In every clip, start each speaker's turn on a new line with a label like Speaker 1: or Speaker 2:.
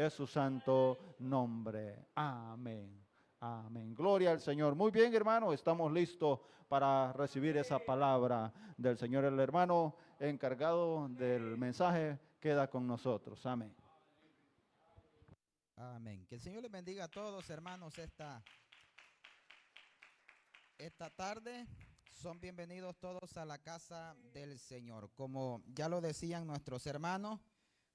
Speaker 1: es su santo nombre. Amén. Amén. Gloria al Señor. Muy bien, hermano, estamos listos para recibir esa palabra del Señor. El hermano encargado del mensaje queda con nosotros. Amén.
Speaker 2: Amén. Que el Señor les bendiga a todos, hermanos, esta tarde. Son bienvenidos todos a la casa del Señor. Como ya lo decían nuestros hermanos,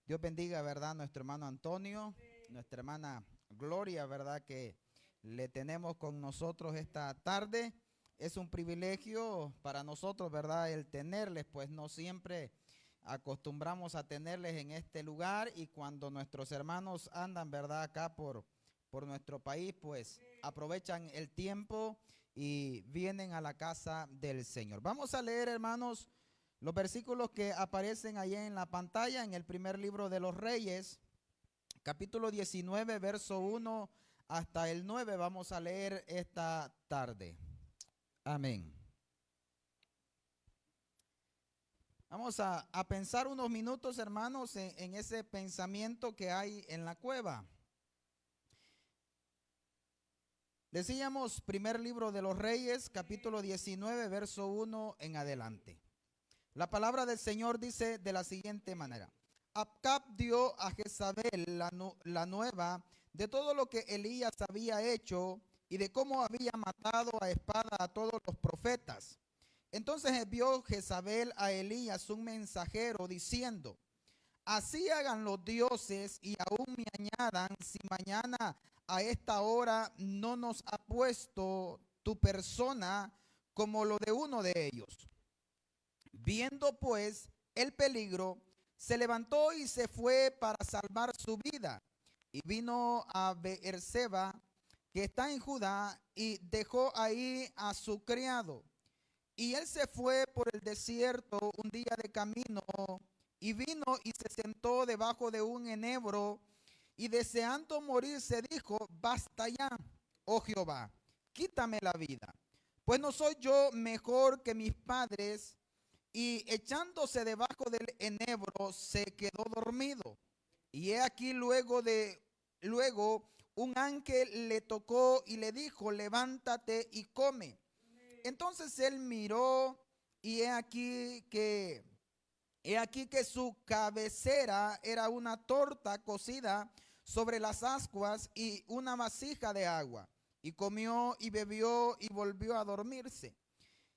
Speaker 2: Dios bendiga, ¿verdad? Nuestro hermano Antonio, nuestra hermana Gloria, ¿verdad? Que le tenemos con nosotros esta tarde. Es un privilegio para nosotros, ¿verdad? El tenerles, pues no siempre acostumbramos a tenerles en este lugar, y cuando nuestros hermanos andan, ¿verdad? Acá por nuestro país, pues aprovechan el tiempo y vienen a la casa del Señor. Vamos a leer, hermanos, los versículos que aparecen ahí en la pantalla en el primer libro de los Reyes, capítulo 19, verso 1 hasta el 9. Vamos a leer esta tarde. Amén. Vamos a pensar unos minutos, hermanos, en ese pensamiento que hay en la cueva. Decíamos, primer libro de los Reyes, capítulo 19, verso 1 en adelante. La palabra del Señor dice de la siguiente manera: Acab dio a Jezabel la nueva de todo lo que Elías había hecho y de cómo había matado a espada a todos los profetas. Entonces envió Jezabel a Elías un mensajero diciendo: así hagan los dioses y aún me añadan, si mañana a esta hora no nos ha puesto tu persona como lo de uno de ellos. Viendo pues el peligro, se levantó y se fue para salvar su vida. Y vino a Beerseba, que está en Judá, y dejó ahí a su criado. Y él se fue por el desierto un día de camino, y vino y se sentó debajo de un enebro, y deseando morir se dijo: basta ya, oh Jehová, quítame la vida, pues no soy yo mejor que mis padres. Y echándose debajo del enebro se quedó dormido. Y he aquí luego un ángel le tocó y le dijo: levántate y come. Entonces él miró, y he aquí que su cabecera era una torta cocida sobre las ascuas y una vasija de agua. Y comió y bebió y volvió a dormirse.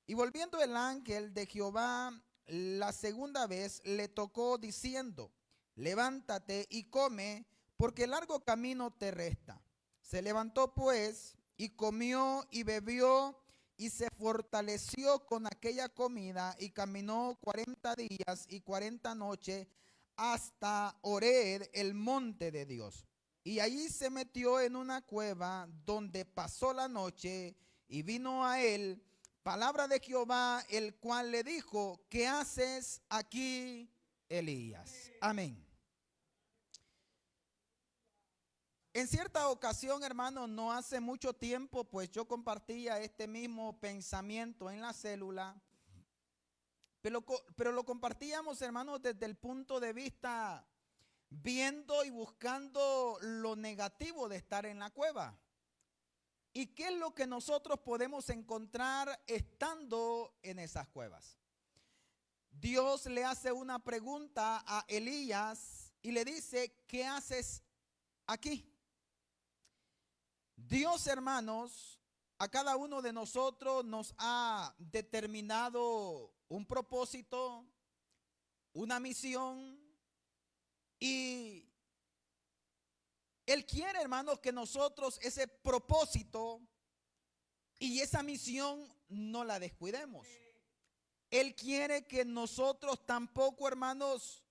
Speaker 2: Y volviendo el ángel de Jehová la segunda vez, le tocó diciendo: levántate y come, porque largo camino te resta. Se levantó pues y comió y bebió y se fortaleció con aquella comida, y caminó 40 días y 40 noches hasta Horeb, el monte de Dios. Y allí se metió en una cueva donde pasó la noche, y vino a él palabra de Jehová, el cual le dijo: ¿qué haces aquí, Elías? Amén. En cierta ocasión, hermano, no hace mucho tiempo, pues yo compartía este mismo pensamiento en la célula, pero lo compartíamos, hermanos, desde el punto de vista viendo y buscando lo negativo de estar en la cueva. ¿Y qué es lo que nosotros podemos encontrar estando en esas cuevas? Dios le hace una pregunta a Elías y le dice: ¿qué haces aquí? Dios, hermanos, a cada uno de nosotros nos ha determinado un propósito, una misión, y Él quiere, hermanos, que nosotros ese propósito y esa misión no la descuidemos. Él quiere que nosotros tampoco, hermanos,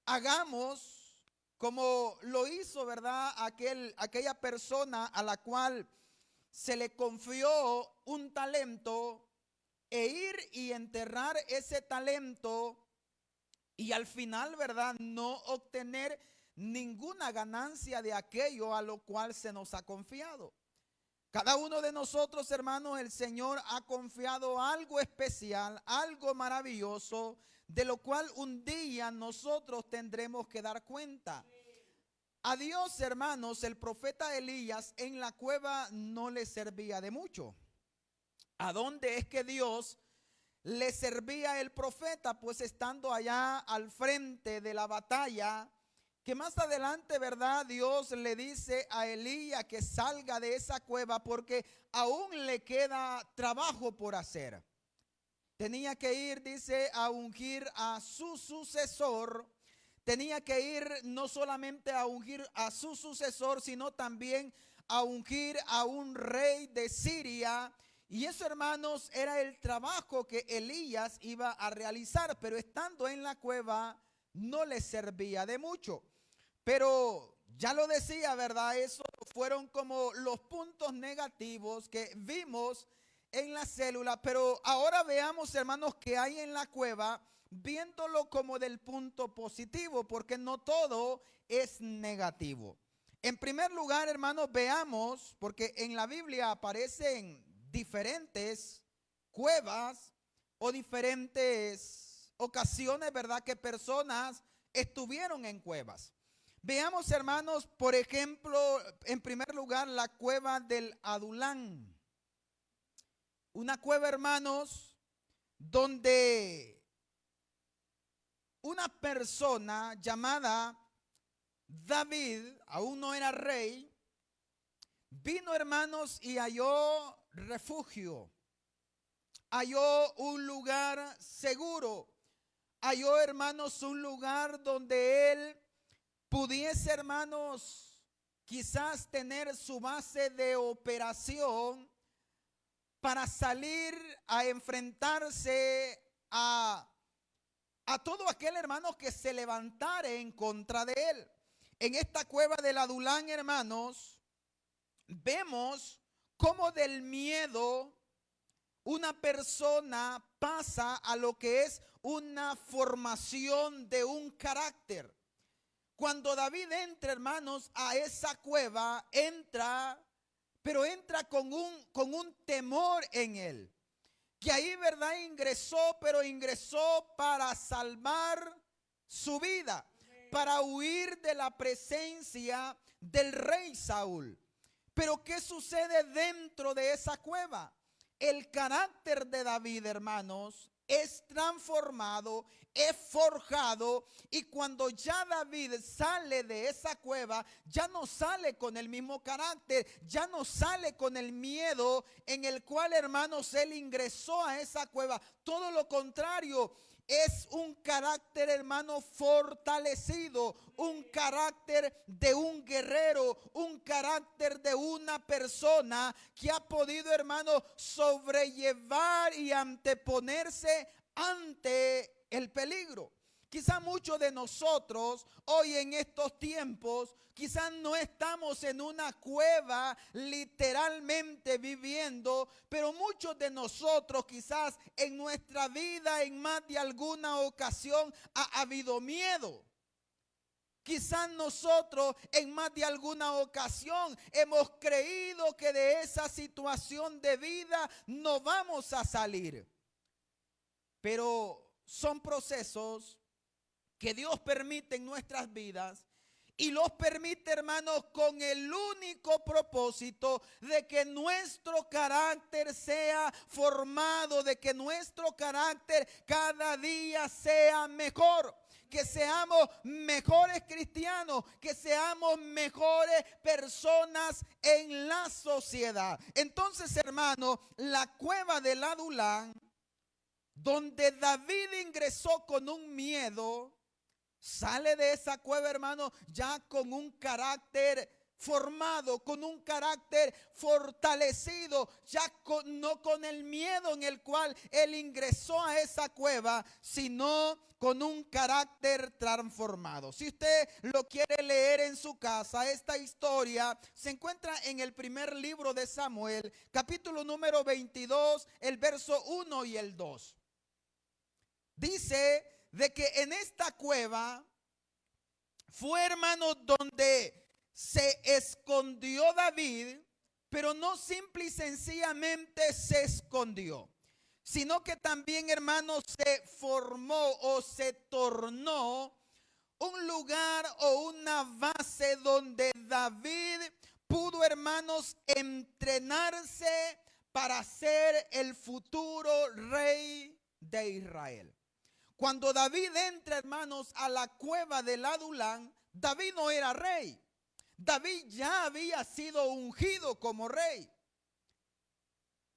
Speaker 2: hagamos como lo hizo, ¿verdad? Aquella persona a la cual se le confió un talento, e ir y enterrar ese talento y al final, ¿verdad?, no obtener ninguna ganancia de aquello a lo cual se nos ha confiado. Cada uno de nosotros, hermanos, el Señor ha confiado algo especial, algo maravilloso, de lo cual un día nosotros tendremos que dar cuenta. A Dios, hermanos, el profeta Elías en la cueva no le servía de mucho. ¿A dónde es que Dios le servía el profeta? Pues estando allá al frente de la batalla, que más adelante, ¿verdad? Dios le dice a Elías que salga de esa cueva porque aún le queda trabajo por hacer. Tenía que ir, dice, a ungir a su sucesor. Tenía que ir no solamente a ungir a su sucesor, sino también a ungir a un rey de Siria. Y eso, hermanos, era el trabajo que Elías iba a realizar, pero estando en la cueva no le servía de mucho. Pero ya lo decía, ¿verdad? Esos fueron como los puntos negativos que vimos en la célula. Pero ahora veamos, hermanos, que hay en la cueva, viéndolo como del punto positivo, porque no todo es negativo. En primer lugar, hermanos, veamos, porque en la Biblia aparecen diferentes cuevas o diferentes ocasiones, ¿verdad? Que personas estuvieron en cuevas. Veamos, hermanos, por ejemplo, en primer lugar, la cueva del Adulán. Una cueva, hermanos, donde una persona llamada David, aún no era rey, vino, hermanos, y halló refugio, halló un lugar seguro, halló, hermanos, un lugar donde él pudiese, hermanos, quizás tener su base de operación para salir a enfrentarse a todo aquel, hermano, que se levantara en contra de él. En esta cueva del Adulán, hermanos, vemos cómo del miedo una persona pasa a lo que es una formación de un carácter. Cuando David entra, hermanos, a esa cueva, entra, pero entra con un temor en él. Que ahí, ¿verdad? Ingresó, pero ingresó para salvar su vida, para huir de la presencia del rey Saúl. Pero ¿qué sucede dentro de esa cueva? El carácter de David, hermanos, es transformado, es forjado, y cuando ya David sale de esa cueva, ya no sale con el mismo carácter, ya no sale con el miedo en el cual, hermanos, él ingresó a esa cueva. Todo lo contrario, es un carácter, hermano, fortalecido, un carácter de un guerrero, un carácter de una persona que ha podido, hermano, sobrellevar y anteponerse ante el peligro. Quizá muchos de nosotros hoy en estos tiempos, quizás no estamos en una cueva literalmente viviendo, pero muchos de nosotros quizás en nuestra vida en más de alguna ocasión ha habido miedo. Quizás nosotros en más de alguna ocasión hemos creído que de esa situación de vida no vamos a salir. Pero son procesos que Dios permite en nuestras vidas, y los permite, hermanos, con el único propósito de que nuestro carácter sea formado, de que nuestro carácter cada día sea mejor, que seamos mejores cristianos, que seamos mejores personas en la sociedad. Entonces, hermanos, la cueva del Adulán, donde David ingresó con un miedo, sale de esa cueva, hermano, ya con un carácter formado, con un carácter fortalecido, ya no con el miedo en el cual él ingresó a esa cueva, sino con un carácter transformado. Si usted lo quiere leer en su casa, esta historia se encuentra en el primer libro de Samuel, capítulo número 22, el verso 1 y el 2. Dice de que en esta cueva fue, hermano, donde se escondió David, pero no simple y sencillamente se escondió, sino que también, hermano, se formó o se tornó un lugar o una base donde David pudo, hermanos, entrenarse para ser el futuro rey de Israel. Cuando David entra, hermanos, a la cueva del Adulán, David no era rey. David ya había sido ungido como rey.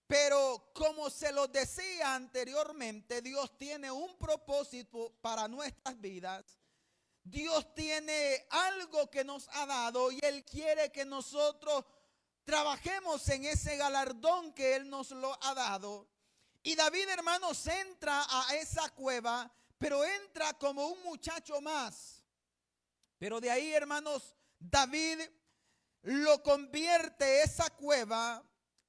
Speaker 2: Pero como se lo decía anteriormente, Dios tiene un propósito para nuestras vidas. Dios tiene algo que nos ha dado y Él quiere que nosotros trabajemos en ese galardón que Él nos lo ha dado. Y David, hermanos, entra a esa cueva, pero entra como un muchacho más. Pero de ahí, hermanos, David lo convierte esa cueva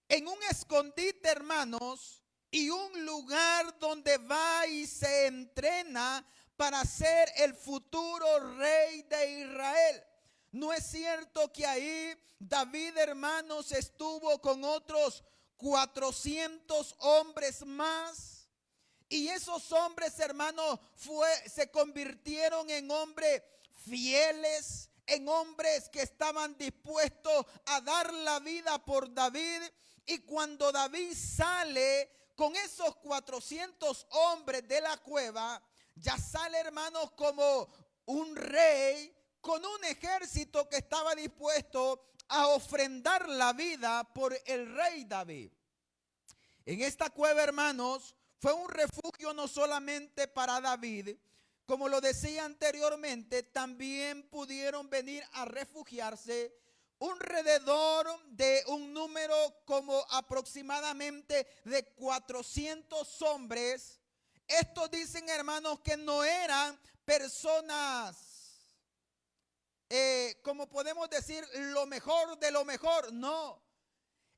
Speaker 2: en un escondite, hermanos, y un lugar donde va y se entrena para ser el futuro rey de Israel. No es cierto que ahí David, hermanos, estuvo con otros 400 hombres más. Y esos hombres, hermanos, se convirtieron en hombres fieles, en hombres que estaban dispuestos a dar la vida por David. Y cuando David sale con esos 400 hombres de la cueva, ya sale, hermanos, como un rey con un ejército que estaba dispuesto a ofrendar la vida por el rey David. En esta cueva, hermanos, fue un refugio no solamente para David, como lo decía anteriormente, también pudieron venir a refugiarse alrededor de un número como aproximadamente de 400 hombres. Estos dicen, hermanos, que no eran personas, como podemos decir, lo mejor de lo mejor, no.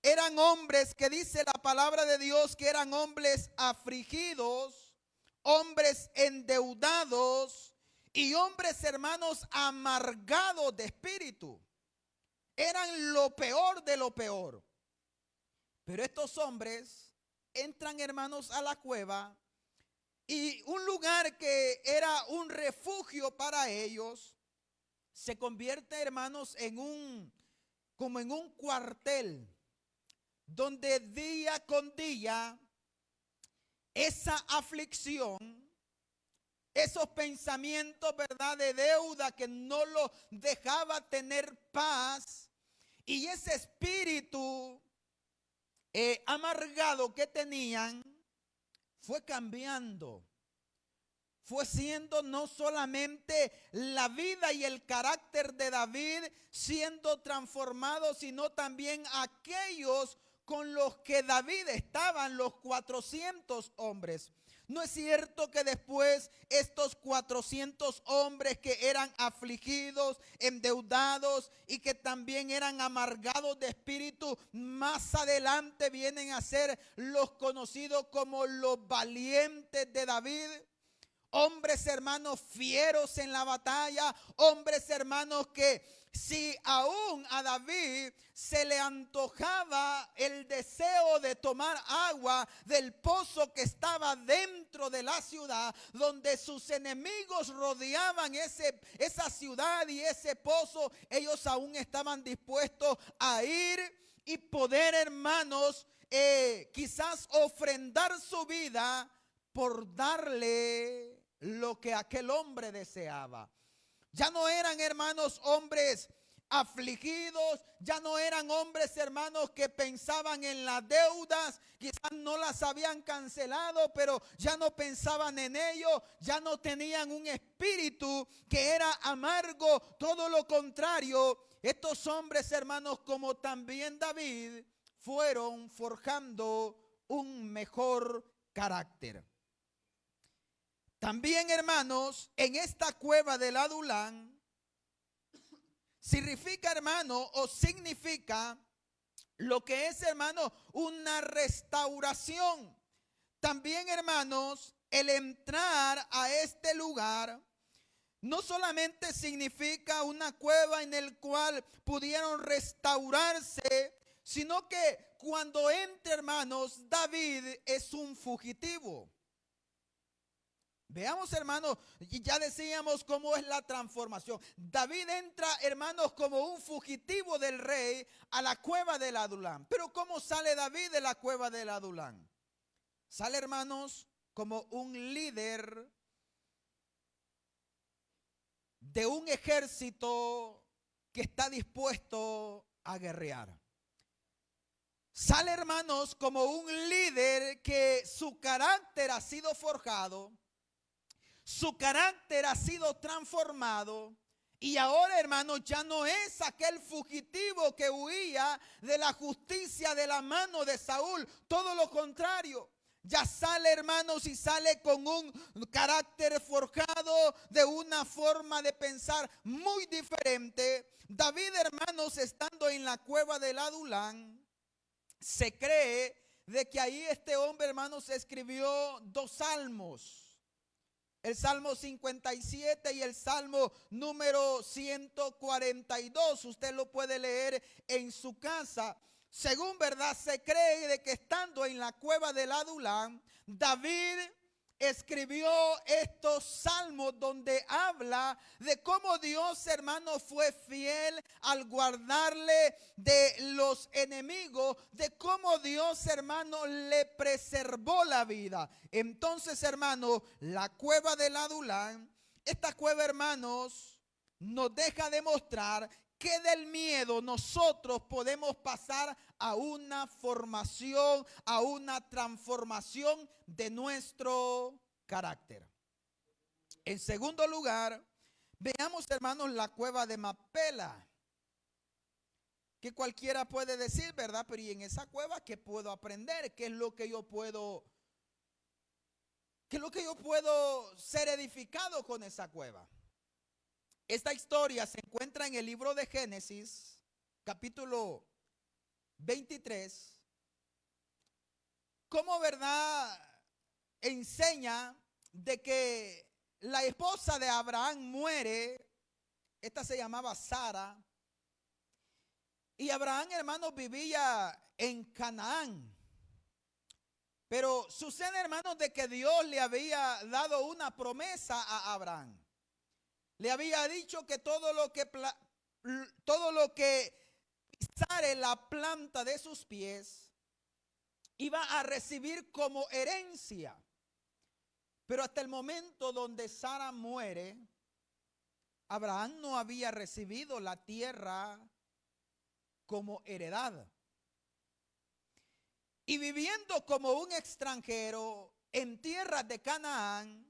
Speaker 2: Eran hombres que dice la palabra de Dios que eran hombres afligidos, hombres endeudados y hombres, hermanos, amargados de espíritu. Eran lo peor de lo peor. Pero estos hombres entran, hermanos, a la cueva y un lugar que era un refugio para ellos se convierte, hermanos, como en un cuartel donde día con día esa aflicción, esos pensamientos, ¿verdad?, de deuda que no lo dejaba tener paz, y ese espíritu amargado que tenían fue cambiando. Fue siendo no solamente la vida y el carácter de David siendo transformado, sino también aquellos con los que David estaban, los 400 hombres. ¿No es cierto que después estos 400 hombres que eran afligidos, endeudados y que también eran amargados de espíritu, más adelante vienen a ser los conocidos como los valientes de David? Hombres, hermanos, fieros en la batalla. Hombres, hermanos, que si aún a David se le antojaba el deseo de tomar agua del pozo que estaba dentro de la ciudad, donde sus enemigos rodeaban esa ciudad y ese pozo, ellos aún estaban dispuestos a ir y poder, hermanos, quizás ofrendar su vida por darle lo que aquel hombre deseaba. Ya no eran, hermanos, hombres afligidos, ya no eran hombres, hermanos, que pensaban en las deudas, quizás no las habían cancelado, pero ya no pensaban en ello, ya no tenían un espíritu que era amargo, todo lo contrario. Estos hombres, hermanos, como también David, fueron forjando un mejor carácter. También, hermanos, en esta cueva del Adulán, significa, hermano, o significa lo que es, hermano, una restauración. También, hermanos, el entrar a este lugar no solamente significa una cueva en el cual pudieron restaurarse, sino que cuando entra, hermanos, David es un fugitivo. Veamos, hermanos, y ya decíamos cómo es la transformación. David entra, hermanos, como un fugitivo del rey a la cueva del Adulán. Pero ¿cómo sale David de la cueva del Adulán? Sale, hermanos, como un líder de un ejército que está dispuesto a guerrear. Sale, hermanos, como un líder que su carácter ha sido forjado. Su carácter ha sido transformado y ahora, hermanos, ya no es aquel fugitivo que huía de la justicia de la mano de Saúl. Todo lo contrario. Ya sale, hermanos, y sale con un carácter forjado, de una forma de pensar muy diferente. David, hermanos, estando en la cueva del Adulán, se cree de que ahí este hombre, hermanos, escribió 2 salmos. El Salmo 57 y el Salmo número 142. Usted lo puede leer en su casa. Según verdad se cree de que estando en la cueva del Adulán, David escribió estos salmos donde habla de cómo Dios, hermano, fue fiel al guardarle de los enemigos, de cómo Dios, hermano, le preservó la vida. Entonces, hermano, la cueva del Adulán, esta cueva, hermanos, nos deja demostrar que del miedo nosotros podemos pasar a una formación, a una transformación de nuestro carácter. En segundo lugar, veamos, hermanos, la cueva de Macpela, que cualquiera puede decir, ¿verdad? Pero ¿y en esa cueva qué puedo aprender? ¿Qué es lo que yo puedo ser edificado con esa cueva? Esta historia se encuentra en el libro de Génesis, capítulo 23. Como verdad enseña de que la esposa de Abraham muere. Esta se llamaba Sara. Y Abraham, hermanos, vivía en Canaán. Pero sucede, hermanos, de que Dios le había dado una promesa a Abraham. Le había dicho que todo lo que pisare la planta de sus pies iba a recibir como herencia. Pero hasta el momento donde Sara muere, Abraham no había recibido la tierra como heredad. Y viviendo como un extranjero en tierras de Canaán,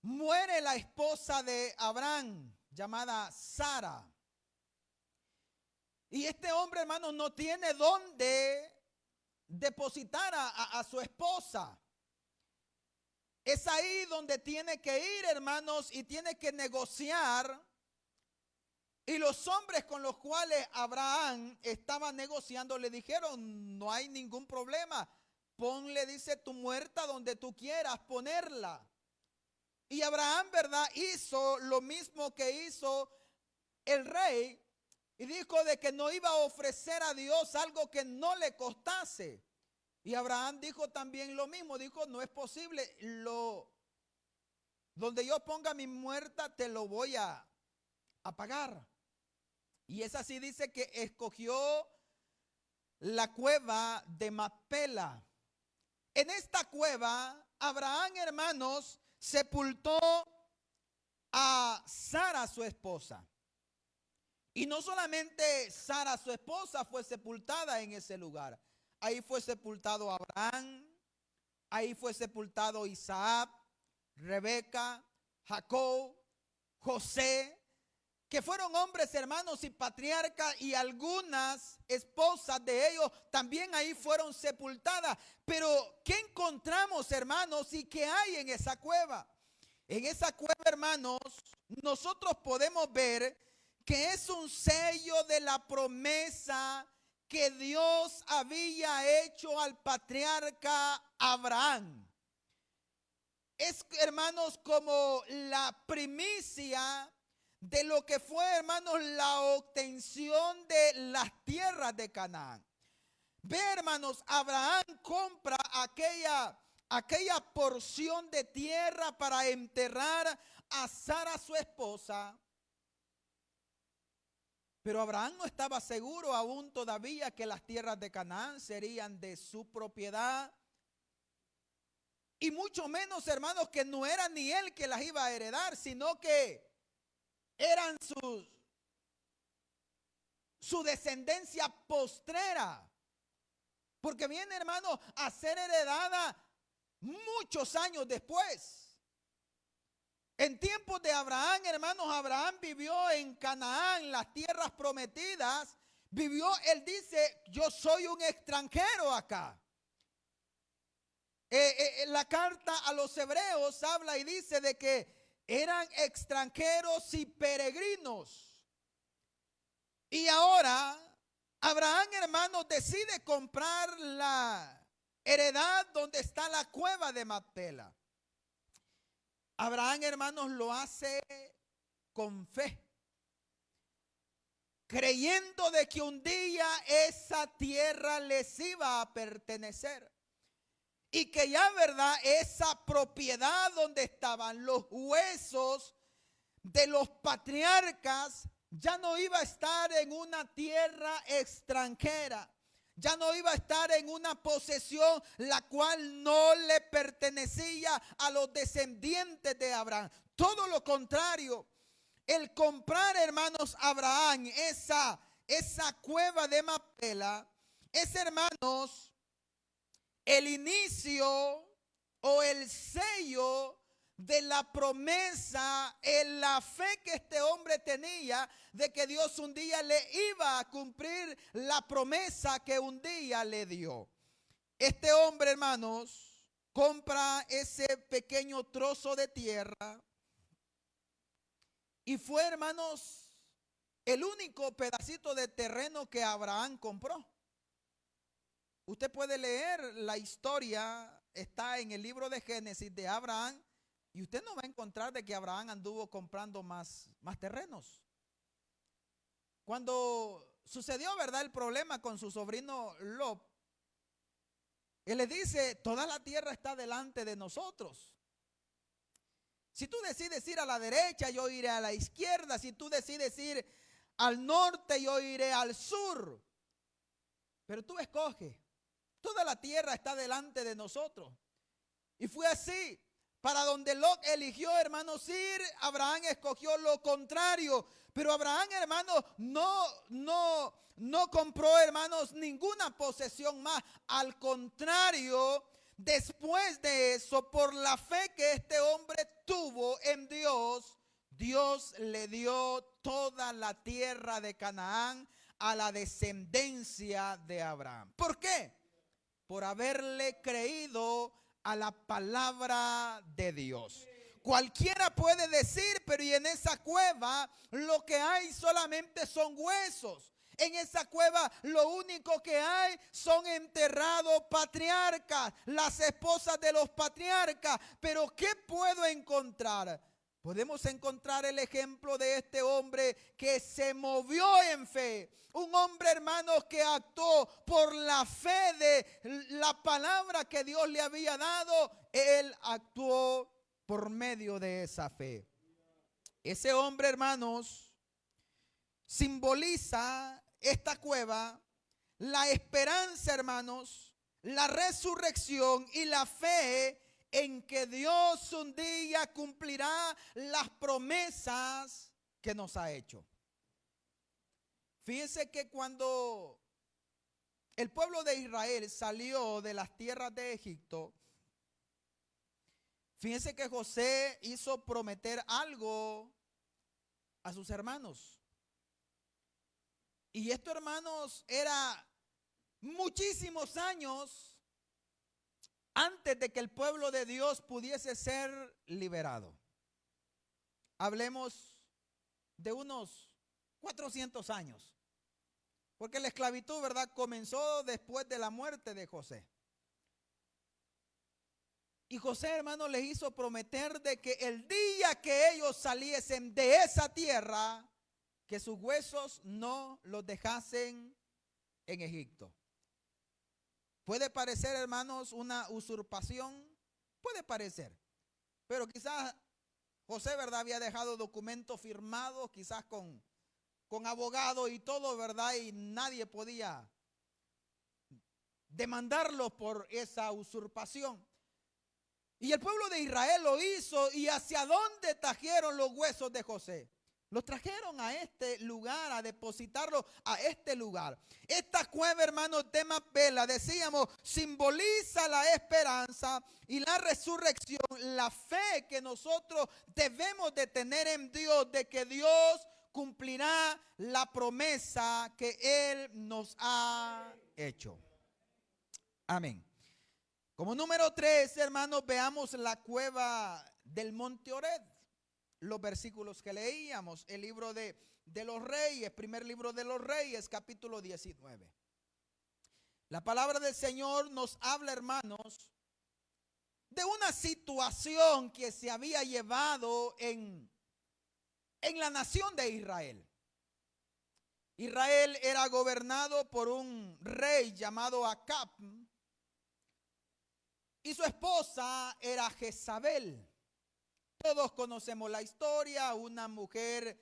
Speaker 2: muere la esposa de Abraham, llamada Sara. Y este hombre, hermano, no tiene dónde depositar a su esposa. Es ahí donde tiene que ir, hermanos, y tiene que negociar. Y los hombres con los cuales Abraham estaba negociando le dijeron: no hay ningún problema. Ponle, dice, tu muerta donde tú quieras ponerla. Y Abraham, ¿verdad?, hizo lo mismo que hizo el rey. Y dijo de que no iba a ofrecer a Dios algo que no le costase. Y Abraham dijo también lo mismo. Dijo: no es posible. Donde yo ponga mi muerta te lo voy a pagar. Y es así, dice, que escogió la cueva de Macpela. En esta cueva, Abraham, hermanos, sepultó a Sara, su esposa. Y no solamente Sara, su esposa, fue sepultada en ese lugar. Ahí fue sepultado Abraham, ahí fue sepultado Isaac, Rebeca, Jacob, José, que fueron hombres, hermanos, y patriarcas, y algunas esposas de ellos también ahí fueron sepultadas. Pero ¿qué encontramos, hermanos, y qué hay en esa cueva? En esa cueva, hermanos, nosotros podemos ver que es un sello de la promesa que Dios había hecho al patriarca Abraham. Es, hermanos, como la primicia de lo que fue, hermanos, la obtención de las tierras de Canaán. Ve, hermanos, Abraham compra aquella porción de tierra para enterrar a Sara, su esposa. Pero Abraham no estaba seguro aún todavía que las tierras de Canaán serían de su propiedad. Y mucho menos, hermanos, que no era ni él que las iba a heredar, sino que eran su descendencia postrera. Porque viene, hermano, a ser heredada muchos años después. En tiempos de Abraham, hermanos, Abraham vivió en Canaán, las tierras prometidas. Vivió, él dice, yo soy un extranjero acá. La carta a los hebreos habla y dice de que eran extranjeros y peregrinos. Y ahora Abraham, hermanos, decide comprar la heredad donde está la cueva de Macpela. Abraham, hermanos, lo hace con fe, creyendo de que un día esa tierra les iba a pertenecer. Y que ya, verdad, esa propiedad donde estaban los huesos de los patriarcas ya no iba a estar en una tierra extranjera. Ya no iba a estar en una posesión la cual no le pertenecía a los descendientes de Abraham. Todo lo contrario, el comprar, hermanos, Abraham, esa cueva de Macpela, es, hermanos, el inicio o el sello de la promesa en la fe que este hombre tenía de que Dios un día le iba a cumplir la promesa que un día le dio. Este hombre, hermanos, compra ese pequeño trozo de tierra y fue, hermanos, el único pedacito de terreno que Abraham compró. Usted puede leer la historia, está en el libro de Génesis de Abraham. Y usted no va a encontrar de que Abraham anduvo comprando más terrenos. Cuando sucedió, ¿verdad?, el problema con su sobrino Lot, él le dice, toda la tierra está delante de nosotros. Si tú decides ir a la derecha, yo iré a la izquierda. Si tú decides ir al norte, yo iré al sur. Pero tú escoges. Toda la tierra está delante de nosotros. Y fue así. Para donde Lot eligió, hermanos, ir, Abraham escogió lo contrario. Pero Abraham, hermanos, no compró, hermanos, ninguna posesión más. Al contrario, después de eso, por la fe que este hombre tuvo en Dios, Dios le dio toda la tierra de Canaán a la descendencia de Abraham. ¿Por qué? Por haberle creído a la palabra de Dios. Cualquiera puede decir, pero y en esa cueva lo que hay solamente son huesos. En esa cueva lo único que hay son enterrados patriarcas, las esposas de los patriarcas. Pero ¿qué puedo encontrar? Podemos encontrar el ejemplo de este hombre que se movió en fe. Un hombre, hermanos, que actuó por la fe de la palabra que Dios le había dado. Él actuó por medio de esa fe. Ese hombre, hermanos, simboliza esta cueva, la esperanza, hermanos, la resurrección y la fe en que Dios un día cumplirá las promesas que nos ha hecho. Fíjense que cuando el pueblo de Israel salió de las tierras de Egipto, fíjense que José hizo prometer algo a sus hermanos. Y esto, hermanos, era muchísimos años antes de que el pueblo de Dios pudiese ser liberado. Hablemos de unos 400 años. Porque la esclavitud, ¿verdad?, comenzó después de la muerte de José. Y José, hermano, les hizo prometer de que el día que ellos saliesen de esa tierra, que sus huesos no los dejasen en Egipto. Puede parecer, hermanos, una usurpación, Puede parecer, pero quizás José, ¿verdad?, había dejado documentos firmados, quizás con abogado y todo, ¿verdad? Y nadie podía demandarlo por esa usurpación. Y el pueblo de Israel lo hizo. ¿Y hacia dónde trajeron los huesos de José? Los trajeron a este lugar, a depositarlo a este lugar. Esta cueva, hermanos, de Macpela, decíamos, simboliza la esperanza y la resurrección, la fe que nosotros debemos de tener en Dios, de que Dios cumplirá la promesa que Él nos ha hecho. Amén. Como número 3, hermanos, veamos la cueva del Monte Oreb. Los versículos que leíamos, el libro de los Reyes, primer libro de los Reyes, capítulo 19. La palabra del Señor nos habla, hermanos, de una situación que se había llevado en la nación de Israel. Israel era gobernado por un rey llamado Acab, y su esposa era Jezabel. Todos conocemos la historia, una mujer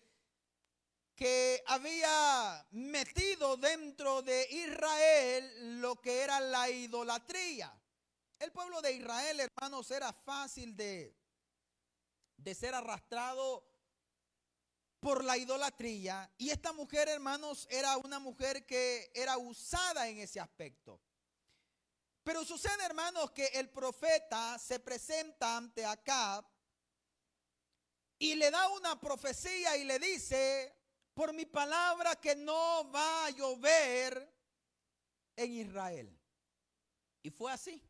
Speaker 2: que había metido dentro de Israel lo que era la idolatría. El pueblo de Israel, hermanos, era fácil de ser arrastrado por la idolatría. Y esta mujer, hermanos, era una mujer que era usada en ese aspecto. Pero sucede, hermanos, que el profeta se presenta ante Acab y le da una profecía y le dice, por mi palabra que no va a llover en Israel. Y fue así.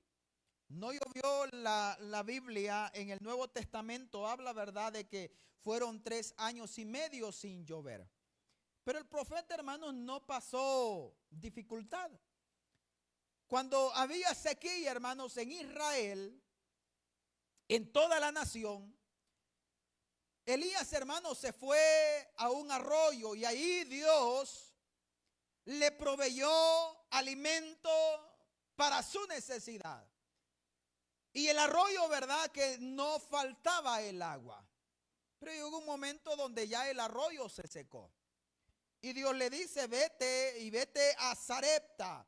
Speaker 2: No llovió. La Biblia en el Nuevo Testamento habla, verdad, de que fueron 3 años y medio sin llover. Pero el profeta, hermanos, no pasó dificultad. Cuando había sequía, hermanos, en Israel, en toda la nación, Elías, hermanos, se fue a un arroyo y ahí Dios le proveyó alimento para su necesidad. Y el arroyo, verdad, que no faltaba el agua. Pero llegó un momento donde ya el arroyo se secó. Y Dios le dice, vete a Sarepta.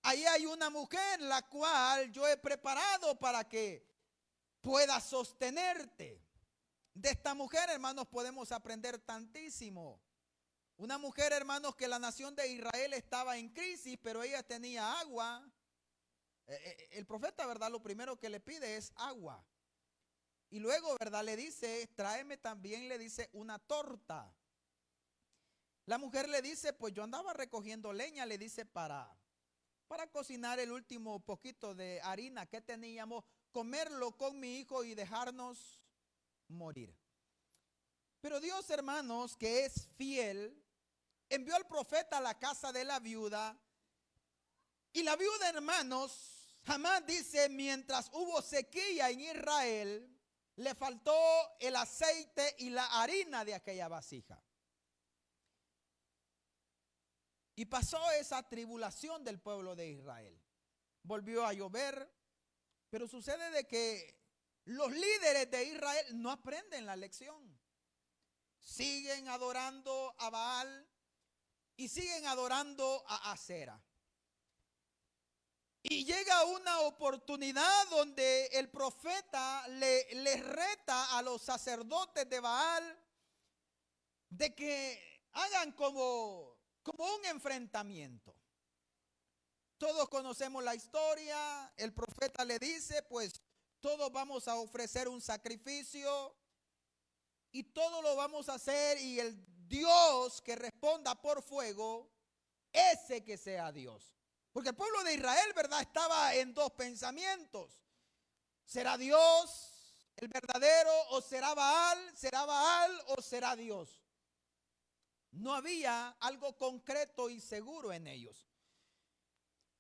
Speaker 2: Ahí hay una mujer la cual yo he preparado para que pueda sostenerte. De esta mujer, hermanos, podemos aprender tantísimo. Una mujer, hermanos, que la nación de Israel estaba en crisis, pero ella tenía agua. El profeta, verdad, lo primero que le pide es agua. Y luego, verdad, le dice, tráeme también, le dice, una torta. La mujer le dice, pues yo andaba recogiendo leña, le dice, para cocinar el último poquito de harina que teníamos, comerlo con mi hijo y dejarnos morir. Pero Dios, hermanos, que es fiel, envió al profeta a la casa de la viuda. Y la viuda, hermanos, jamás dice, mientras hubo sequía en Israel, le faltó el aceite y la harina de aquella vasija. Y pasó esa tribulación del pueblo de Israel. Volvió a llover, pero sucede de que los líderes de Israel no aprenden la lección. Siguen adorando a Baal y siguen adorando a Acera. Y llega una oportunidad donde el profeta les reta a los sacerdotes de Baal de que hagan como un enfrentamiento. Todos conocemos la historia. El profeta le dice, pues todos vamos a ofrecer un sacrificio y todo lo vamos a hacer, y el Dios que responda por fuego, ese que sea Dios. Porque el pueblo de Israel, verdad, estaba en dos pensamientos. ¿Será Dios el verdadero o será Baal? ¿Será Baal o será Dios? No había algo concreto y seguro en ellos.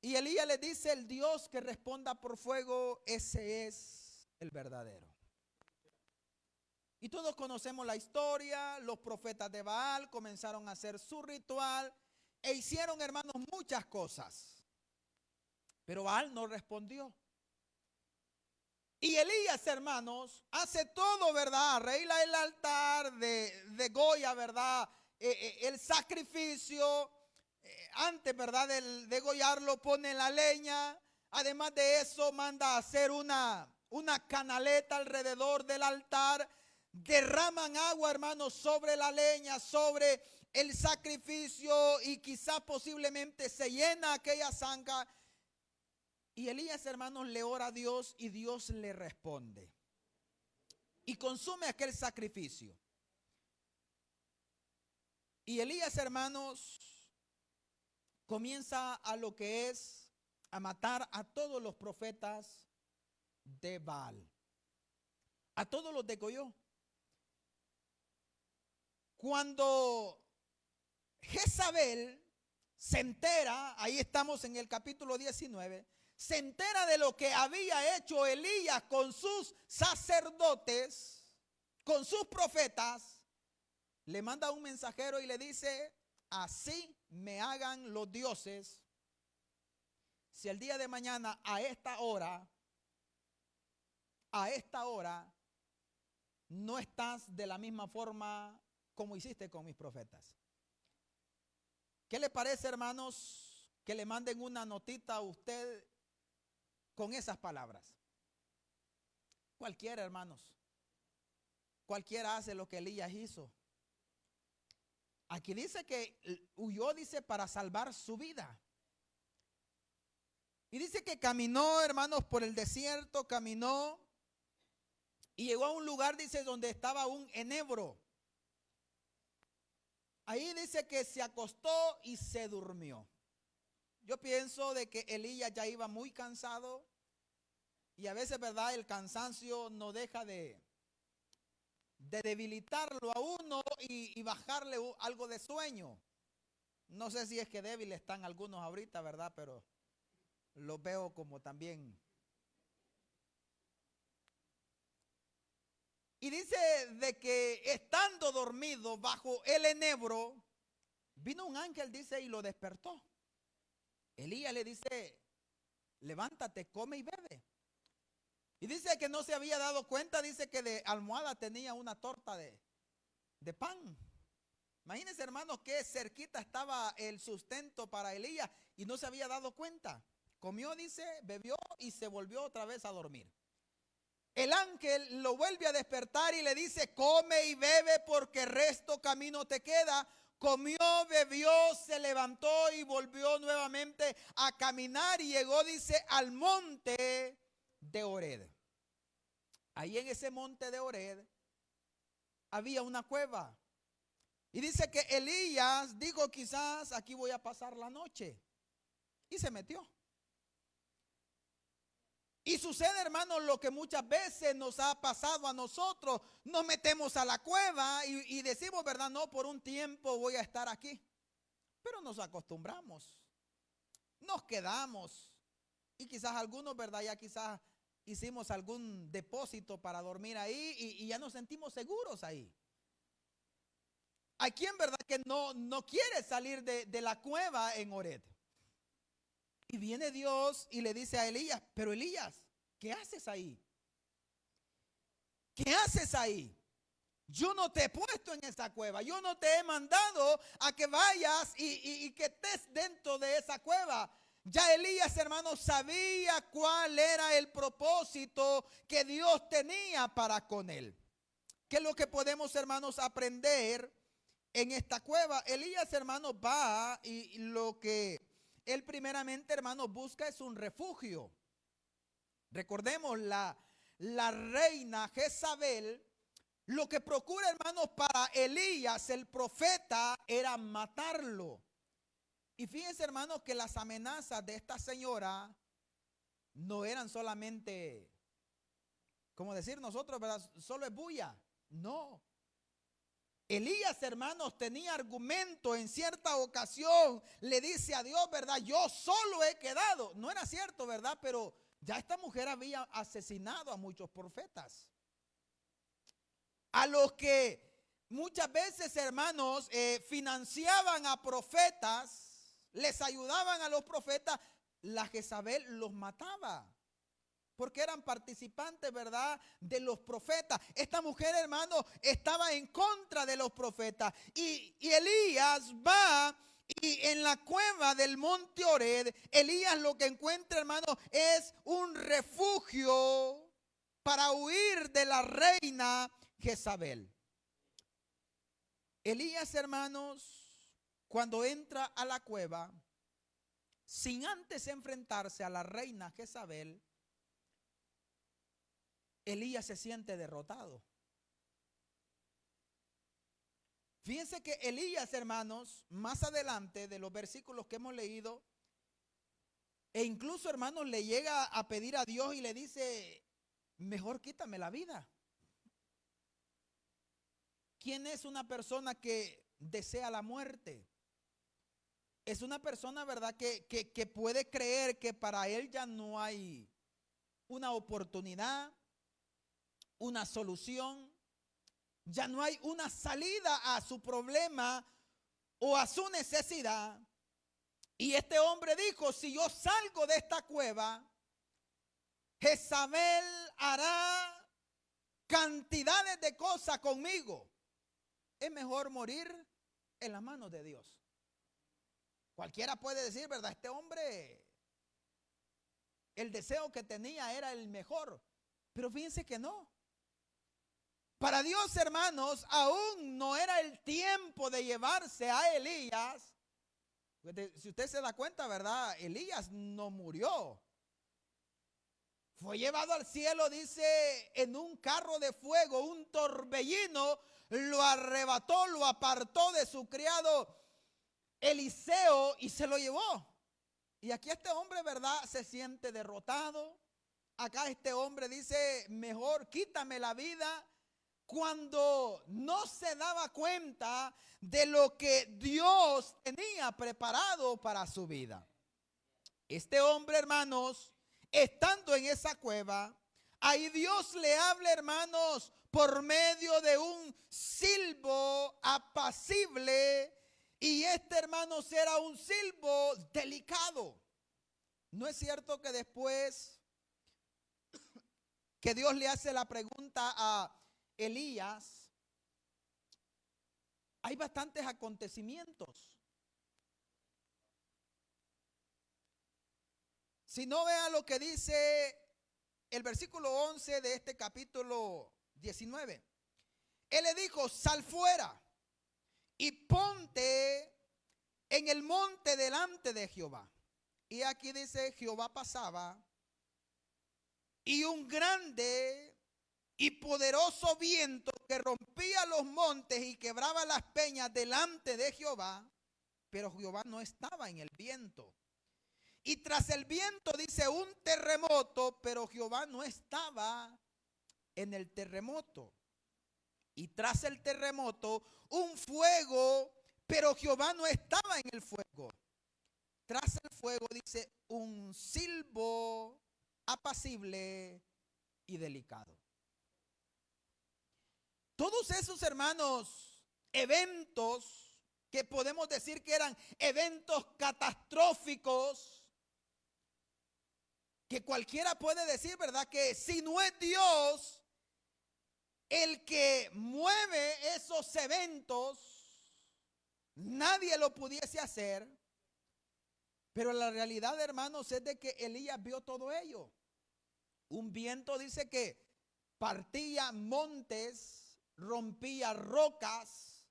Speaker 2: Y Elías les dice, el Dios que responda por fuego, ese es el verdadero. Y todos conocemos la historia. Los profetas de Baal comenzaron a hacer su ritual e hicieron, hermanos, muchas cosas. Pero Baal no respondió. Y Elías, hermanos, hace todo, ¿verdad? Arregla el altar, degolla, ¿verdad? El sacrificio. Antes, ¿verdad? De degollarlo, pone la leña. Además de eso, manda a hacer una canaleta alrededor del altar. Derraman agua, hermanos, sobre la leña, sobre el sacrificio, y quizá posiblemente se llena aquella zanja. Y Elías, hermanos, le ora a Dios y Dios le responde. Y consume aquel sacrificio. Y Elías, hermanos, comienza a lo que es a matar a todos los profetas de Baal. A todos los degolló. Cuando Jezabel se entera, ahí estamos en el capítulo 19, se entera de lo que había hecho Elías con sus sacerdotes, con sus profetas, le manda un mensajero y le dice: así me hagan los dioses, si el día de mañana a esta hora no estás de la misma forma como hiciste con mis profetas. ¿Qué le parece, hermanos, que le manden una notita a usted con esas palabras? Cualquiera, hermanos, cualquiera hace lo que Elías hizo. Aquí dice que huyó, dice, para salvar su vida. Y dice que caminó, hermanos, por el desierto, caminó y llegó a un lugar, dice, donde estaba un enebro. Ahí dice que se acostó y se durmió. Yo pienso de que Elías ya iba muy cansado, y a veces, ¿verdad?, el cansancio no deja de debilitarlo a uno y bajarle algo de sueño. No sé si es que débiles están algunos ahorita, ¿verdad? Pero los veo como también. Y dice de que estando dormido bajo el enebro, vino un ángel, dice, y lo despertó. Elías le dice: levántate, come y bebe. Y dice que no se había dado cuenta, dice que de almohada tenía una torta de pan. Imagínense, hermanos, que cerquita estaba el sustento para Elías y no se había dado cuenta. Comió, dice, bebió y se volvió otra vez a dormir. El ángel lo vuelve a despertar y le dice: come y bebe, porque resto camino te queda. Comió, bebió, se levantó y volvió nuevamente a caminar, y llegó, dice, al monte de Ored. Ahí en ese monte de Ored había una cueva. Y dice que Elías dijo: quizás aquí voy a pasar la noche. Y se metió. Y sucede, hermanos, lo que muchas veces nos ha pasado a nosotros. Nos metemos a la cueva y decimos, ¿verdad? No, por un tiempo voy a estar aquí. Pero nos acostumbramos. Nos quedamos. Y quizás algunos, ¿verdad? Ya quizás hicimos algún depósito para dormir ahí y ya nos sentimos seguros ahí. Hay quien, ¿verdad?, que no quiere salir de la cueva en Ored. Y viene Dios y le dice a Elías: pero Elías, ¿qué haces ahí? ¿Qué haces ahí? Yo no te he puesto en esa cueva. Yo no te he mandado a que vayas y que estés dentro de esa cueva. Ya Elías, hermanos, sabía cuál era el propósito que Dios tenía para con él. ¿Qué es lo que podemos, hermanos, aprender en esta cueva? Elías, hermanos, va y lo que él primeramente, hermanos, busca es un refugio. Recordemos, la reina Jezabel, lo que procura, hermanos, para Elías, el profeta, era matarlo. Y fíjense, hermanos, que las amenazas de esta señora no eran solamente, como decir nosotros, ¿verdad?, solo es bulla. No. Elías, hermanos, tenía argumento. En cierta ocasión le dice a Dios, ¿verdad?, yo solo he quedado. No era cierto, ¿verdad? Pero ya esta mujer había asesinado a muchos profetas. A los que muchas veces, hermanos, financiaban a profetas, les ayudaban a los profetas, la Jezabel los mataba. porque eran participantes, ¿verdad?, de los profetas. Esta mujer, hermano, estaba en contra de los profetas. Y Elías va y en la cueva del monte Oreb, Elías lo que encuentra, hermano, es un refugio para huir de la reina Jezabel. Elías, hermanos, cuando entra a la cueva, sin antes enfrentarse a la reina Jezabel, Elías se siente derrotado. Fíjense que Elías, hermanos, más adelante de los versículos que hemos leído, e incluso, hermanos, le llega a pedir a Dios y le dice, mejor quítame la vida. ¿Quién es una persona que desea la muerte? Es una persona, ¿verdad?, que puede creer que para él ya no hay una oportunidad, una solución, ya no hay una salida a su problema o a su necesidad. Y este hombre dijo, si yo salgo de esta cueva, Jezabel hará cantidades de cosas conmigo. Es mejor morir en las manos de Dios. Cualquiera puede decir, ¿verdad? Este hombre, el deseo que tenía era el mejor. Pero fíjense que no. Para Dios, hermanos, aún no era el tiempo de llevarse a Elías. Si usted se da cuenta, ¿verdad? Elías no murió. Fue llevado al cielo, dice, en un carro de fuego, un torbellino lo arrebató, lo apartó de su criado Eliseo y se lo llevó. Y aquí este hombre, ¿verdad?, se siente derrotado. Acá este hombre dice, mejor quítame la vida, cuando no se daba cuenta de lo que Dios tenía preparado para su vida. Este hombre, hermanos, estando en esa cueva, ahí Dios le habla, hermanos, por medio de un silbo apacible. Y este, hermanos, era un silbo delicado. ¿No es cierto que después que Dios le hace la pregunta a Elías, hay bastantes acontecimientos? Si no, vea lo que dice el versículo 11 de este capítulo 19. Él le dijo, sal fuera y ponte en el monte delante de Jehová. Y aquí dice, Jehová pasaba y un grande y poderoso viento que rompía los montes y quebraba las peñas delante de Jehová, pero Jehová no estaba en el viento. Y tras el viento dice un terremoto, pero Jehová no estaba en el terremoto. Y tras el terremoto un fuego, pero Jehová no estaba en el fuego. Tras el fuego dice un silbo apacible y delicado. Todos esos, hermanos, eventos que podemos decir que eran eventos catastróficos, que cualquiera puede decir, ¿verdad?, que si no es Dios el que mueve esos eventos, nadie lo pudiese hacer. Pero la realidad, hermanos, es de que Elías vio todo ello. Un viento, dice, que partía montes, rompía rocas,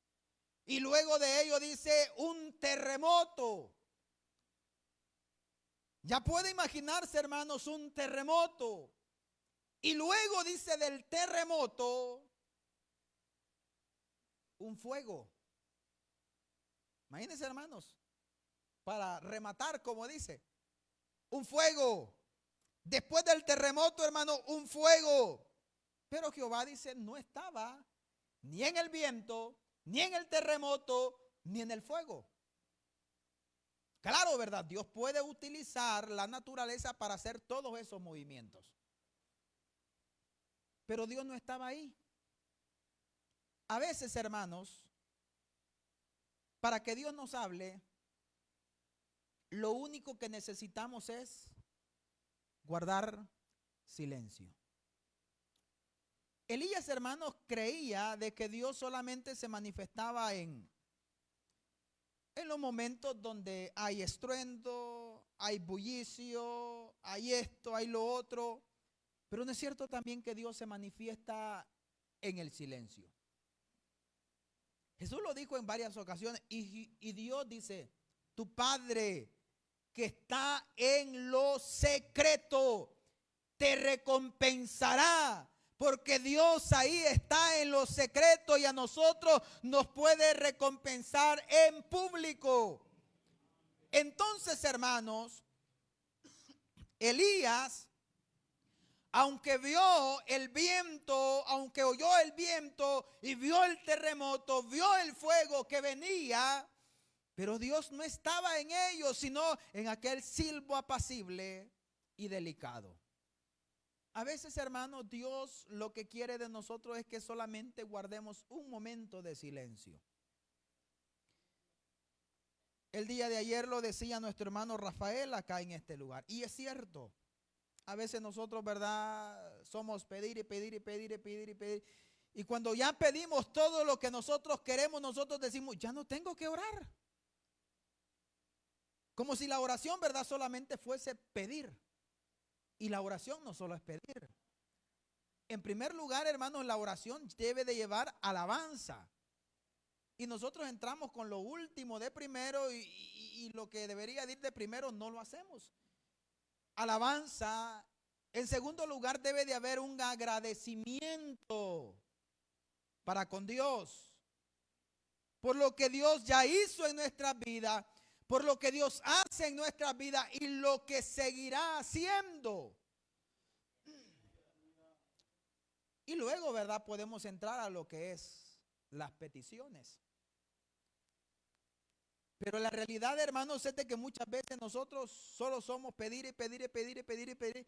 Speaker 2: y luego de ello dice un terremoto. Ya puede imaginarse, hermanos, un terremoto. Y luego dice del terremoto un fuego. Imagínense, hermanos, para rematar, como dice, un fuego. Después del terremoto, hermano, un fuego. Pero Jehová dice, no estaba ni en el viento, ni en el terremoto, ni en el fuego. Claro, ¿verdad? Dios puede utilizar la naturaleza para hacer todos esos movimientos. Pero Dios no estaba ahí. A veces, hermanos, para que Dios nos hable, lo único que necesitamos es guardar silencio. Elías, hermanos, creía de que Dios solamente se manifestaba en los momentos donde hay estruendo, hay bullicio, hay esto, hay lo otro. Pero no es cierto también que Dios se manifiesta en el silencio. Jesús lo dijo en varias ocasiones y Dios dice, tu Padre que está en lo secreto te recompensará, porque Dios ahí está en lo secreto y a nosotros nos puede recompensar en público. Entonces, hermanos, Elías, aunque vio el viento, aunque oyó el viento y vio el terremoto, vio el fuego que venía, pero Dios no estaba en ellos, sino en aquel silbo apacible y delicado. A veces, hermanos, Dios lo que quiere de nosotros es que solamente guardemos un momento de silencio. El día de ayer lo decía nuestro hermano Rafael acá en este lugar. Y es cierto, a veces nosotros, ¿verdad? Somos pedir y pedir y pedir y pedir y pedir. Y cuando ya pedimos todo lo que nosotros queremos, nosotros decimos, ya no tengo que orar. Como si la oración, ¿verdad? Solamente fuese pedir. Y la oración no solo es pedir. En primer lugar, hermanos, la oración debe de llevar alabanza. Y nosotros entramos con lo último de primero y lo que debería ir de primero no lo hacemos. Alabanza. En segundo lugar, debe de haber un agradecimiento para con Dios. Por lo que Dios ya hizo en nuestra vida, por lo que Dios hace en nuestra vida y lo que seguirá haciendo. Y luego, ¿verdad? Podemos entrar a lo que es las peticiones. Pero la realidad, hermanos, es de que muchas veces nosotros solo somos pedir y pedir y pedir y pedir y pedir.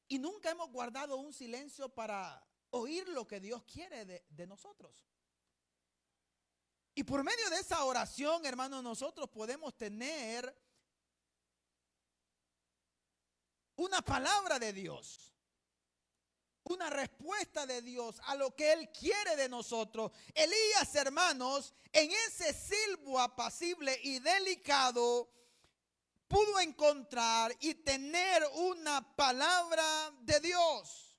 Speaker 2: Y nunca hemos guardado un silencio para oír lo que Dios quiere de nosotros. Y por medio de esa oración, hermanos, nosotros podemos tener una palabra de Dios, una respuesta de Dios a lo que Él quiere de nosotros. Elías, hermanos, en ese silbo apacible y delicado, pudo encontrar y tener una palabra de Dios.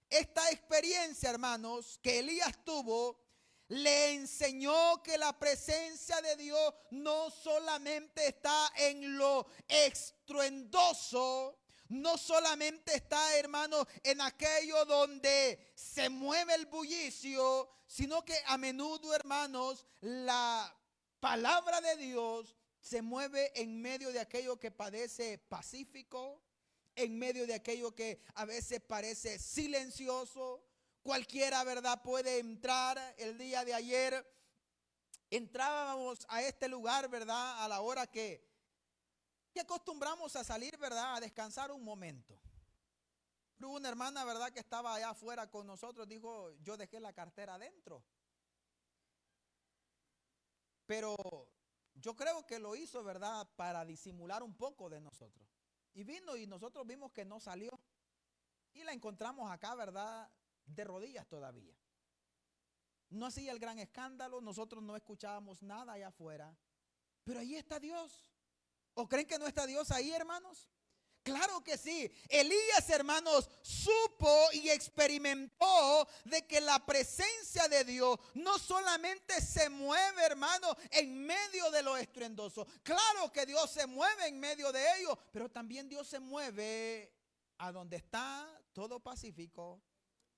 Speaker 2: Esta experiencia, hermanos, que Elías tuvo, le enseñó que la presencia de Dios no solamente está en lo estruendoso, no solamente está, hermanos, en aquello donde se mueve el bullicio, sino que a menudo, hermanos, la palabra de Dios se mueve en medio de aquello que parece pacífico, en medio de aquello que a veces parece silencioso. Cualquiera, ¿verdad?, puede entrar. El día de ayer entrábamos a este lugar, ¿verdad?, a la hora que acostumbramos a salir, ¿verdad?, a descansar un momento. Hubo una hermana, ¿verdad?, que estaba allá afuera con nosotros, dijo, yo dejé la cartera adentro. Pero yo creo que lo hizo, ¿verdad?, para disimular un poco de nosotros. Y vino y nosotros vimos que no salió. Y la encontramos acá, ¿verdad?, de rodillas todavía. No hacía el gran escándalo, nosotros no escuchábamos nada allá afuera. Pero ahí está Dios. ¿O creen que no está Dios ahí, hermanos? Claro que sí. Elías, hermanos, supo y experimentó de que la presencia de Dios no solamente se mueve, hermanos, en medio de lo estruendoso. Claro que Dios se mueve en medio de ello, pero también Dios se mueve a donde está todo pacífico,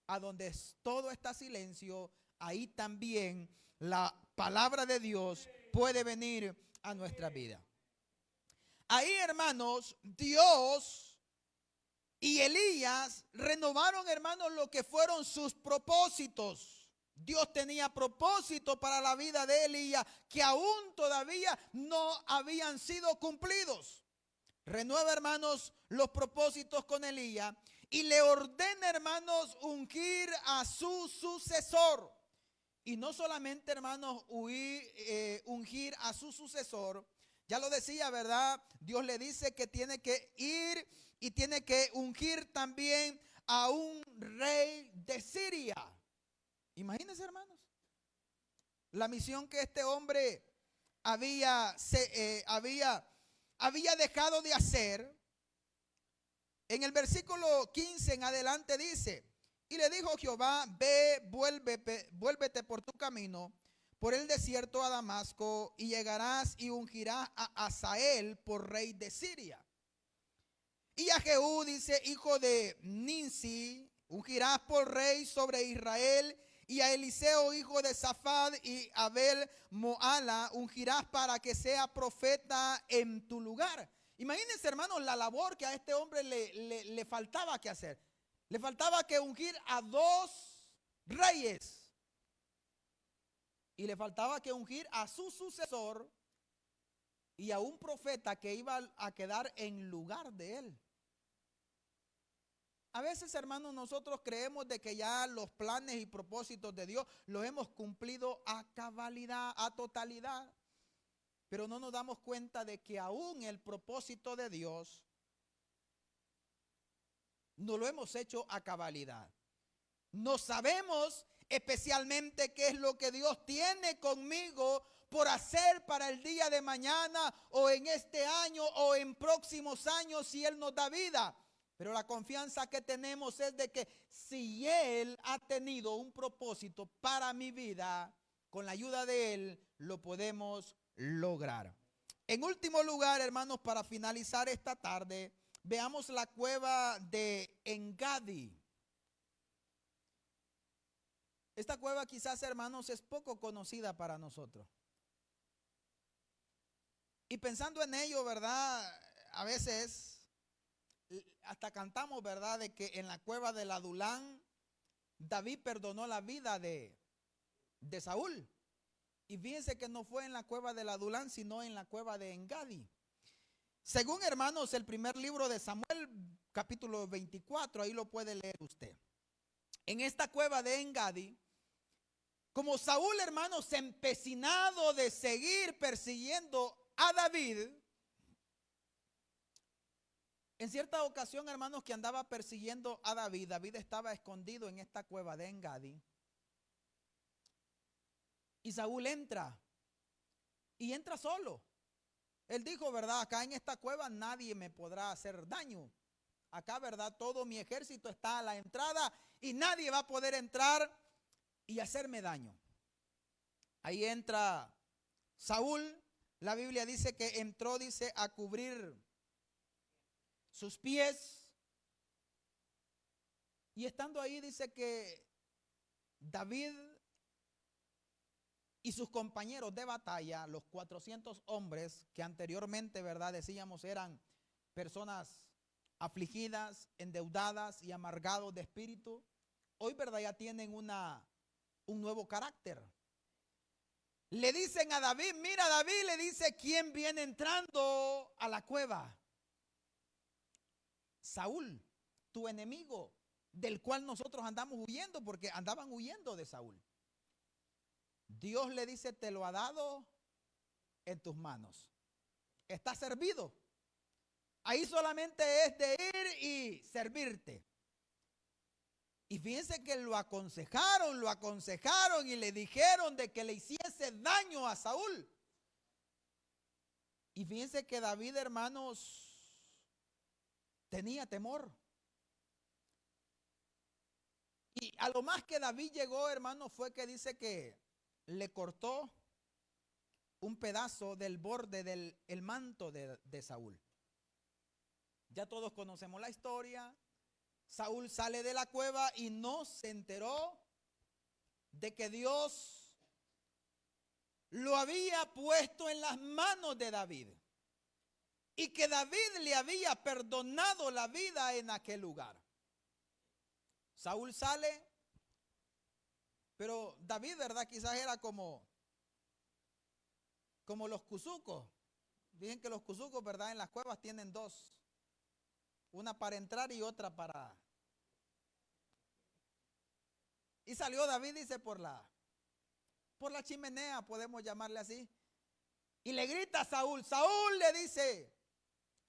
Speaker 2: a donde todo está silencio. Ahí también la palabra de Dios puede venir a nuestra vida. Ahí, hermanos, Dios y Elías renovaron, hermanos, lo que fueron sus propósitos. Dios tenía propósito para la vida de Elías que aún todavía no habían sido cumplidos. Renueva, hermanos, los propósitos con Elías y le ordena, hermanos, ungir a su sucesor. Y no solamente, hermanos, ungir a su sucesor. Ya lo decía, ¿verdad? Dios le dice que tiene que ir y tiene que ungir también a un rey de Siria. Imagínense, hermanos, la misión que este hombre había dejado de hacer. En el versículo 15 en adelante dice: y le dijo Jehová, ve, vuélvete por tu camino, por el desierto a Damasco, y llegarás y ungirás a Hazael por rey de Siria. Y a Jehú, dice, hijo de Ninsi, ungirás por rey sobre Israel. Y a Eliseo, hijo de Safat, y Abel Moala, ungirás para que sea profeta en tu lugar. Imagínense, hermanos, la labor que a este hombre le faltaba que hacer. Le faltaba que ungir a 2 reyes. Y le faltaba que ungir a su sucesor y a un profeta que iba a quedar en lugar de él. A veces, hermanos, nosotros creemos de que ya los planes y propósitos de Dios los hemos cumplido a cabalidad, a totalidad. Pero no nos damos cuenta de que aún el propósito de Dios no lo hemos hecho a cabalidad. No sabemos especialmente qué es lo que Dios tiene conmigo por hacer para el día de mañana o en este año o en próximos años si Él nos da vida. Pero la confianza que tenemos es de que si Él ha tenido un propósito para mi vida, con la ayuda de Él lo podemos lograr. En último lugar, hermanos, para finalizar esta tarde, veamos la cueva de Engadi. Esta cueva quizás, hermanos, es poco conocida para nosotros. Y pensando en ello, ¿verdad? A veces hasta cantamos, ¿verdad? De que en la cueva del Adulán David perdonó la vida de Saúl. Y fíjense que no fue en la cueva del Adulán, sino en la cueva de Engadi. Según, hermanos, el primer libro de Samuel, capítulo 24, ahí lo puede leer usted. En esta cueva de Engadi, como Saúl, hermanos, empecinado de seguir persiguiendo a David, en cierta ocasión, hermanos, que andaba persiguiendo a David, David estaba escondido en esta cueva de Engadi. Y Saúl entra, y entra solo. Él dijo, ¿verdad? Acá en esta cueva nadie me podrá hacer daño. Acá, ¿verdad? Todo mi ejército está a la entrada y nadie va a poder entrar y hacerme daño. Ahí entra Saúl. La Biblia dice que entró, dice, a cubrir sus pies. Y estando ahí dice que David y sus compañeros de batalla, los 400 hombres que anteriormente, ¿verdad? Decíamos eran personas afligidas, endeudadas y amargados de espíritu. Hoy, ¿verdad? Ya tienen un nuevo carácter. Le dicen a David, mira, David le dice, ¿quién viene entrando a la cueva? Saúl, tu enemigo, del cual nosotros andamos huyendo, porque andaban huyendo de Saúl. Dios le dice, te lo ha dado en tus manos. Está servido. Ahí solamente es de ir y servirte. Y fíjense que lo aconsejaron y le dijeron de que le hiciese daño a Saúl. Y fíjense que David, hermanos, tenía temor. Y a lo más que David llegó, hermanos, fue que dice que le cortó un pedazo del borde del manto de Saúl. Ya todos conocemos la historia. Saúl sale de la cueva y no se enteró de que Dios lo había puesto en las manos de David y que David le había perdonado la vida en aquel lugar. Saúl sale, pero David, ¿verdad? Quizás era como los cuzucos. Dicen que los cuzucos, ¿verdad? En las cuevas tienen 2. Una para entrar y otra para... Y salió David, dice, por la chimenea, podemos llamarle así. Y le grita a Saúl. Saúl le dice,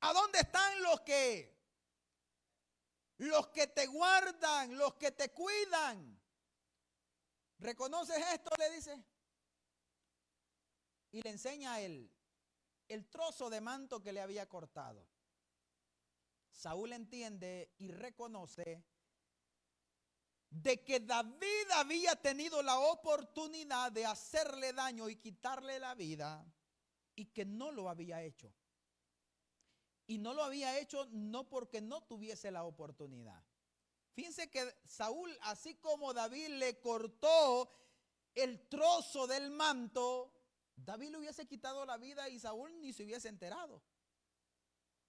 Speaker 2: ¿a dónde están los que los que te guardan, los que te cuidan. ¿Reconoces esto?, le dice. Y le enseña el trozo de manto que le había cortado. Saúl entiende y reconoce de que David había tenido la oportunidad de hacerle daño y quitarle la vida, y que no lo había hecho. Y no lo había hecho no porque no tuviese la oportunidad. Fíjense que Saúl, así como David le cortó el trozo del manto, David le hubiese quitado la vida y Saúl ni se hubiese enterado.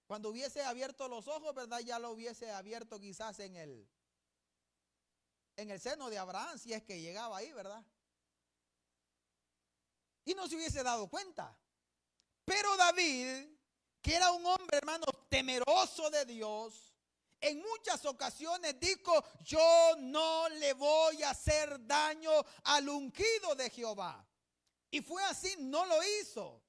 Speaker 2: Cuando hubiese abierto los ojos, ¿verdad?, ya lo hubiese abierto quizás en el seno de Abraham, si es que llegaba ahí, ¿verdad? Y no se hubiese dado cuenta. Pero David, que era un hombre, hermano, temeroso de Dios, en muchas ocasiones dijo: yo no le voy a hacer daño al ungido de Jehová. Y fue así, no lo hizo.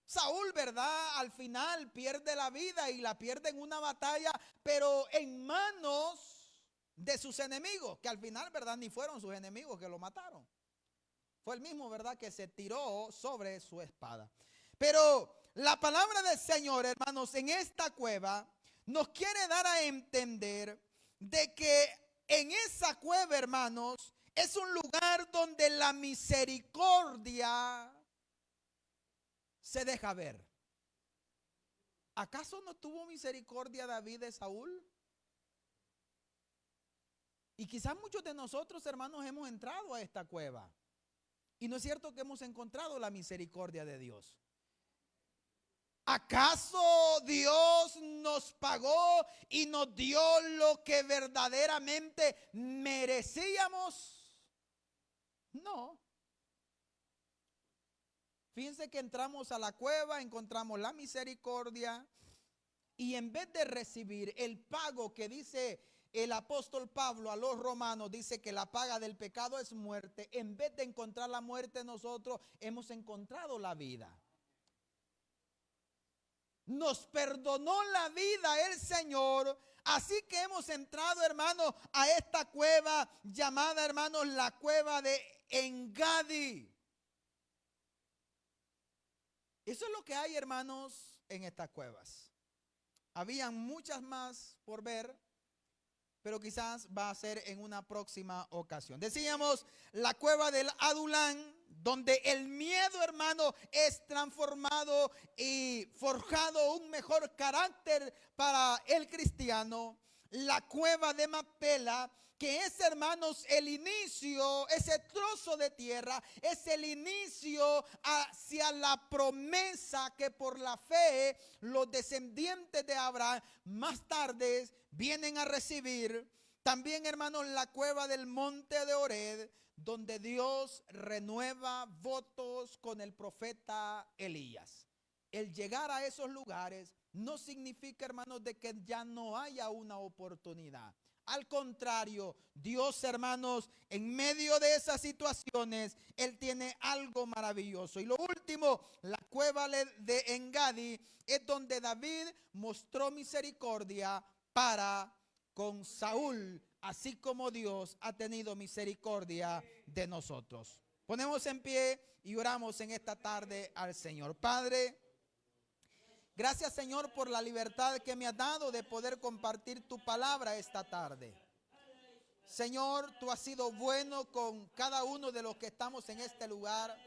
Speaker 2: Saúl, ¿verdad?, al final pierde la vida y la pierde en una batalla, pero en manos de sus enemigos, que al final, ¿verdad?, ni fueron sus enemigos que lo mataron. Fue el mismo, ¿verdad?, que se tiró sobre su espada. Pero la palabra del Señor, hermanos, en esta cueva nos quiere dar a entender de que en esa cueva, hermanos, es un lugar donde la misericordia se deja ver. ¿Acaso no tuvo misericordia David de Saúl? Y quizás muchos de nosotros, hermanos, hemos entrado a esta cueva. Y no es cierto que hemos encontrado la misericordia de Dios. ¿Acaso Dios nos pagó y nos dio lo que verdaderamente merecíamos? No. Fíjense que entramos a la cueva, encontramos la misericordia, y en vez de recibir el pago que dice el apóstol Pablo a los romanos, dice que la paga del pecado es muerte, en vez de encontrar la muerte, nosotros hemos encontrado la vida. Nos perdonó la vida el Señor, así que hemos entrado, hermanos, a esta cueva llamada, hermanos, la cueva de Engadi. Eso es lo que hay, hermanos, en estas cuevas. Habían muchas más por ver, pero quizás va a ser en una próxima ocasión. Decíamos la cueva del Adulán, donde el miedo, hermano, es transformado y forjado un mejor carácter para el cristiano. La cueva de Macpela, que es, hermanos, el inicio, ese trozo de tierra, es el inicio hacia la promesa que por la fe los descendientes de Abraham más tarde vienen a recibir. También, hermanos, la cueva del monte de Oreb, donde Dios renueva votos con el profeta Elías. El llegar a esos lugares no significa, hermanos, de que ya no haya una oportunidad. Al contrario, Dios, hermanos, en medio de esas situaciones, Él tiene algo maravilloso. Y lo último, la cueva de Engadi, es donde David mostró misericordia para con Saúl, así como Dios ha tenido misericordia de nosotros. Ponemos en pie y oramos en esta tarde al Señor. Padre, gracias, Señor, por la libertad que me has dado de poder compartir tu palabra esta tarde. Señor, tú has sido bueno con cada uno de los que estamos en este lugar.